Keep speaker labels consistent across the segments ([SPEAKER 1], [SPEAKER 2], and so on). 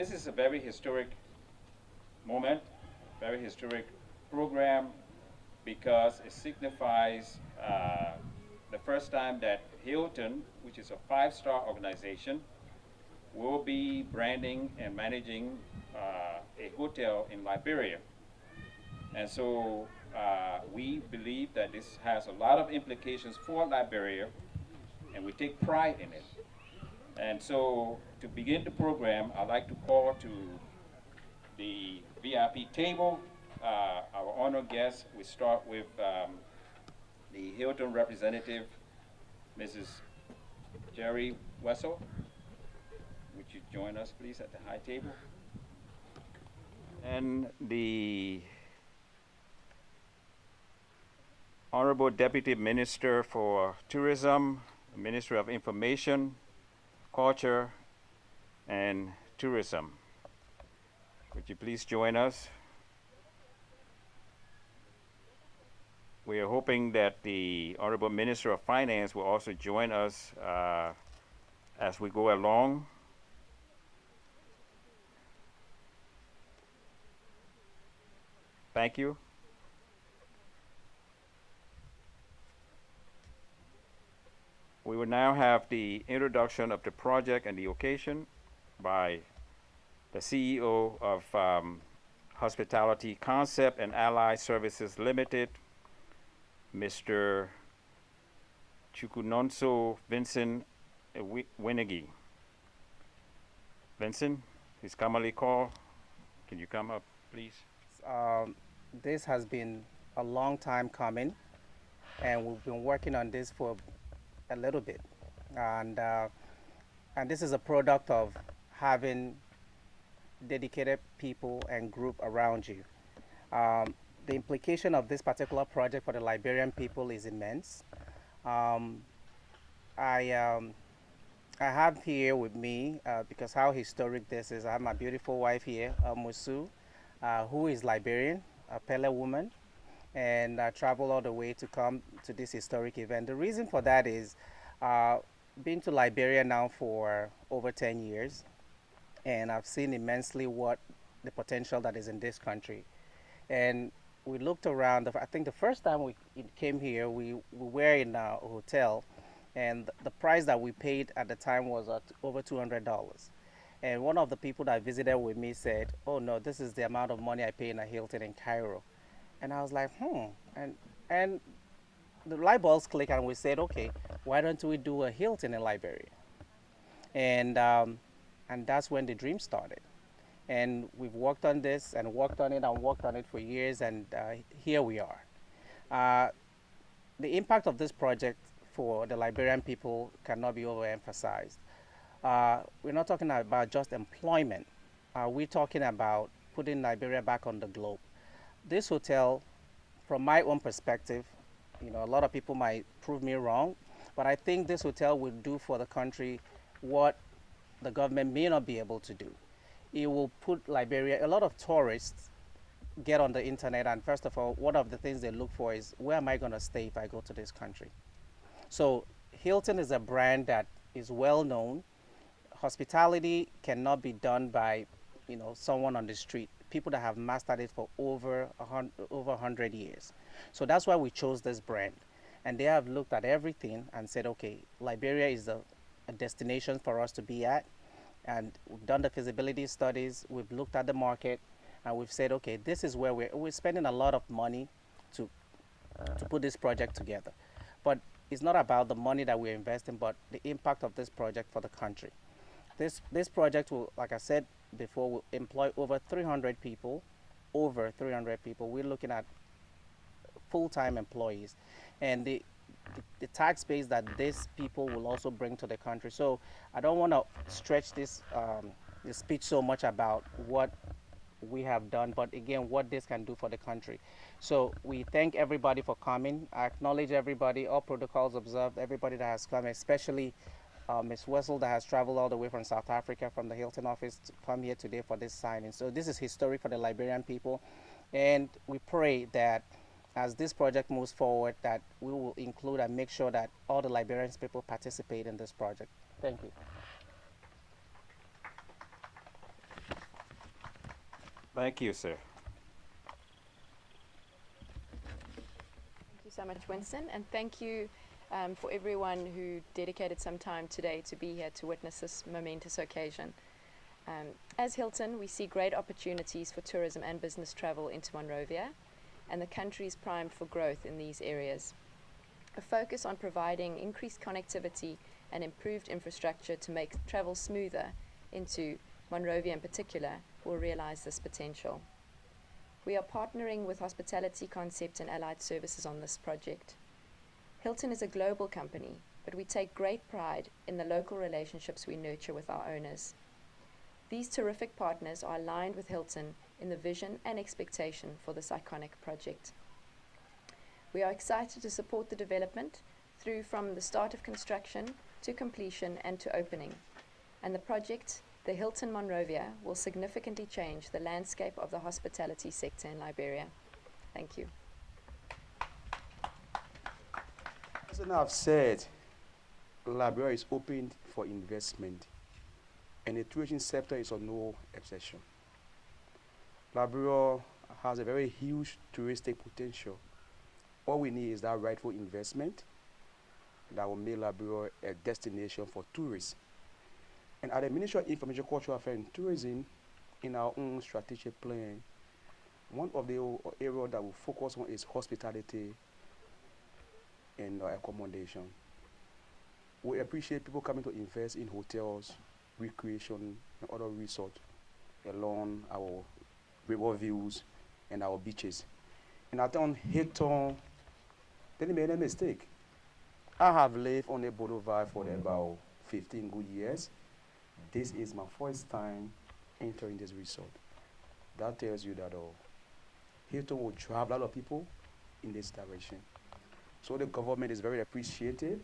[SPEAKER 1] this is a very historic moment, very historic program, because it signifies the first time that Hilton, which is a five-star organization, will be branding and managing a hotel in Liberia. And so we believe that this has a lot of implications for Liberia, and we take pride in it. And so to begin the program, I'd like to call to the VIP table our honored guests. We start with the Hilton representative, Mrs. Jerry Wessel. Would you join us, please, at the high table? And the Honorable Deputy Minister for Tourism, Minister of Information, Culture, and Tourism. Would you please join us? We are hoping that the Honorable Minister of Finance will also join us as we go along. Thank you. We will now have the introduction of the project and the occasion by the CEO of Hospitality Concept and Allied Services Limited, Mr. Chukunonso Vincent Winegi. Vincent, he's commonly called. Can you come up, please?
[SPEAKER 2] This has been a long time coming, and we've been working on this for a little bit. And this is a product of having dedicated people and group around you. The implication of this particular project for the Liberian people is immense. I have here with me, because how historic this is, I have my beautiful wife here, Musu, who is Liberian, a Pele woman, and traveled all the way to come to this historic event. The reason for that is been to Liberia now for over 10 years, and I've seen immensely what the potential that is in this country. And we looked around. I think the first time we came here, we were in a hotel, and the price that we paid at the time was over $200. And one of the people that visited with me said, "Oh no, this is the amount of money I pay in a Hilton in Cairo." And I was like, and the light bulbs clicked, and we said, okay, why don't we do a Hilton in Liberia? And that's when the dream started. And we've worked on this and worked on it and worked on it for years, and here we are. The impact of this project for the Liberian people cannot be overemphasized. We're not talking about just employment. We're talking about putting Liberia back on the globe. This hotel, from my own perspective, a lot of people might prove me wrong, but I think this hotel will do for the country what the government may not be able to do. It will put Liberia, a lot of tourists get on the internet, and first of all, one of the things they look for is, where am I going to stay if I go to this country? So Hilton is a brand that is well known. Hospitality cannot be done by someone on the street, people that have mastered it for over 100 years. So that's why we chose this brand. And they have looked at everything and said, okay, Liberia is a destination for us to be at. And we've done the feasibility studies, we've looked at the market, and we've said, okay, this is where we're spending a lot of money to put this project together. But it's not about the money that we're investing, but the impact of this project for the country. This project will, like I said before, will employ over 300 people, over 300 people. We're looking at full-time employees, and the tax base that these people will also bring to the country. So I don't want to stretch this speech so much about what we have done, but again, what this can do for the country. So we thank everybody for coming. I acknowledge everybody, all protocols observed, everybody that has come, especially Ms. Wessel that has traveled all the way from South Africa from the Hilton office to come here today for this signing. So this is historic for the Liberian people, and we pray that as this project moves forward, that we will include and make sure that all the Liberian people participate in this project. Thank you.
[SPEAKER 1] Thank you, sir.
[SPEAKER 3] Thank you so much, Winston, and thank you for everyone who dedicated some time today to be here to witness this momentous occasion. As Hilton, we see great opportunities for tourism and business travel into Monrovia, and the country is primed for growth in these areas. A focus on providing increased connectivity and improved infrastructure to make travel smoother into Monrovia in particular will realize this potential. We are partnering with Hospitality Concept and Allied Services on this project. Hilton is a global company, but we take great pride in the local relationships we nurture with our owners. These terrific partners are aligned with Hilton in the vision and expectation for this iconic project. We are excited to support the development through from the start of construction to completion and to opening. And the project, the Hilton Monrovia, will significantly change the landscape of the hospitality sector in Liberia. Thank you.
[SPEAKER 4] As I've said, Liberia is open for investment, and the tourism sector is on no exception. Liberia has a very huge touristic potential. All we need is that rightful investment that will make Liberia a destination for tourists. And at the Ministry of Information, Cultural Affairs and Tourism, in our own strategic plan, one of the areas that we focus on is hospitality and accommodation. We appreciate people coming to invest in hotels, recreation, and other resorts along our river views and our beaches. And I think Hilton, they made a mistake. I have lived on the boulevard for about 15 good years. This is my first time entering this resort. That tells you that Hilton will drive a lot of people in this direction. So the government is very appreciative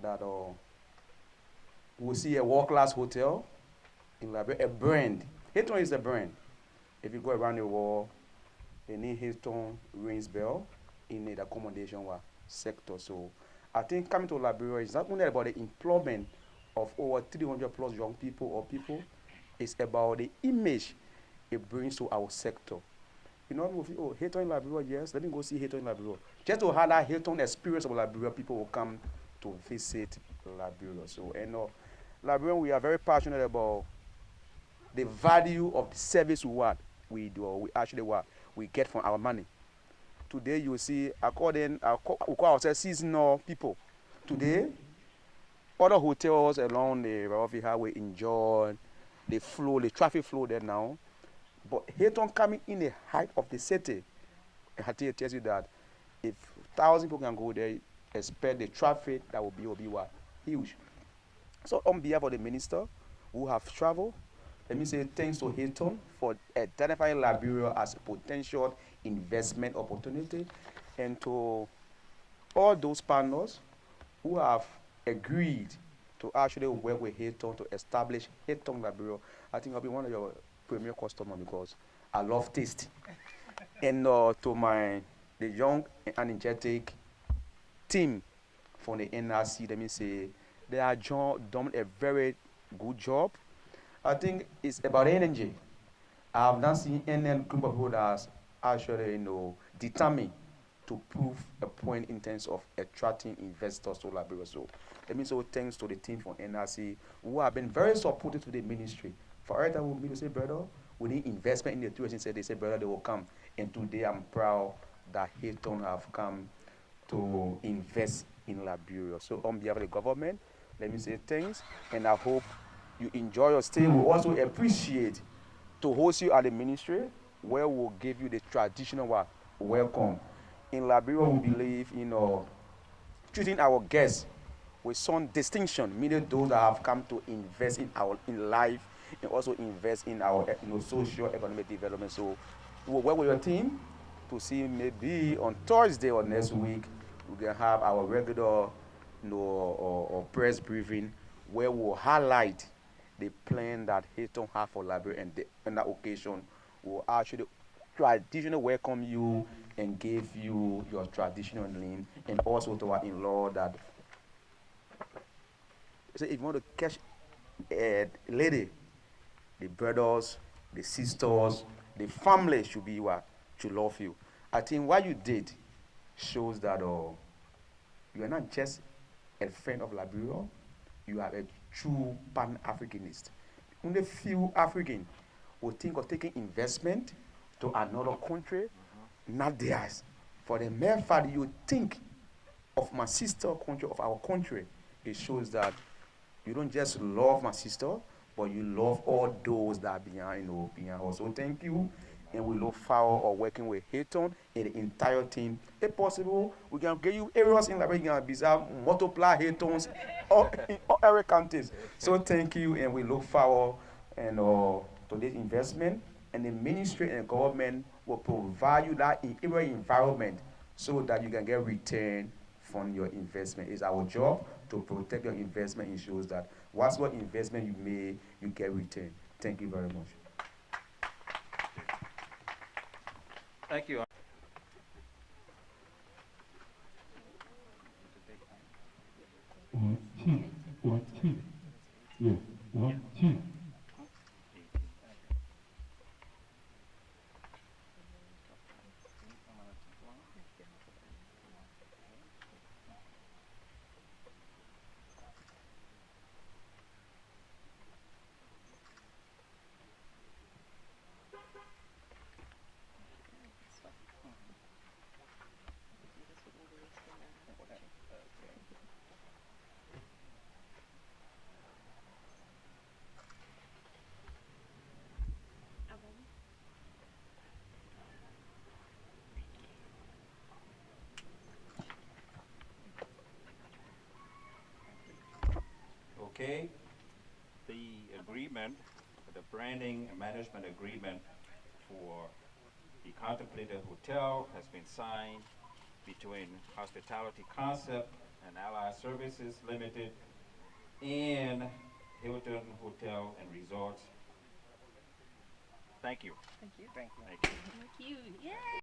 [SPEAKER 4] that we'll see a world-class hotel in Liberia, a brand. Hilton is a brand. If you go around the world, they need Hilton rings bell in the accommodation sector. So I think coming to Liberia is not only about the employment of over 300 plus young people or people, it's about the image it brings to our sector. You know, oh, Hilton in Liberia, yes, let me go see Hilton in Liberia. Just to have that Hilton experience of Liberia, people will come to visit Liberia. So, and Liberia, we are very passionate about the value of the service we do, or we get from our money. Today, you see, we call ourselves seasonal people. Today, other hotels along the Monrovia Highway enjoy the flow, the traffic flow there now. But Hilton coming in the height of the city, it tells you that if 1,000 people can go there, expect the traffic that will be huge. So on behalf of the minister who have traveled, let me say thanks to Hilton for identifying Liberia as a potential investment opportunity, and to all those partners who have agreed to actually work with Hilton to establish Hilton Liberia. I think I'll be one of your premier customers because I love taste. And to the young and energetic team from the NRC, let me say, they have done a very good job. I think it's about energy. I have not seen any group of people that's actually, determined to prove a point in terms of attracting investors to Liberia. So let me say thanks to the team from NRC who have been very supportive to the ministry. For every time we say, brother, we need investment in the tourism sector. They say, brother, they will come. And today I'm proud that Hilton have come to invest in Liberia. So on behalf of the government, let me say thanks, and I hope you enjoy your stay. We also appreciate to host you at the ministry, where we'll give you the traditional welcome. In Liberia, we believe in treating our guests with some distinction, meaning those that have come to invest in life and also invest in our social economic development. So we'll work with your team to see maybe on Thursday or next week we can have our regular or press briefing where we'll highlight the plan that Hilton have for Liberia, and on that occasion we'll actually traditionally welcome you and give you your traditional name, and also to our in-law that say if you want to catch a lady, the brothers, the sisters, The family should be what? Should love you. I think what you did shows that you are not just a friend of Liberia, you are a true Pan-Africanist. Only few Africans will think of taking investment to another country, not theirs. For the mere fact that you think of my sister country, of our country, it shows that you don't just love my sister, but you love all those that are behind, behind us. So thank you, and we look forward to working with Hilton and the entire team. If possible, we can give you areas in Liberia, bizarre multiply Hiltons in all area counties. So thank you, and we look forward and to this investment. And the ministry and government will provide you that area environment so that you can get return from your investment. It's our job to protect your investment. Ensures that whatever investment you make, you get return. Thank you very much.
[SPEAKER 1] Thank you.
[SPEAKER 5] One, two, one, two. Yeah, one, two.
[SPEAKER 1] Okay, the agreement, the branding and management agreement for the contemplated hotel has been signed between Hospitality Concept and Allied Services Limited and Hilton Hotel and Resorts. Thank you.
[SPEAKER 3] Thank you.
[SPEAKER 1] Thank you.
[SPEAKER 6] Thank you. Yay!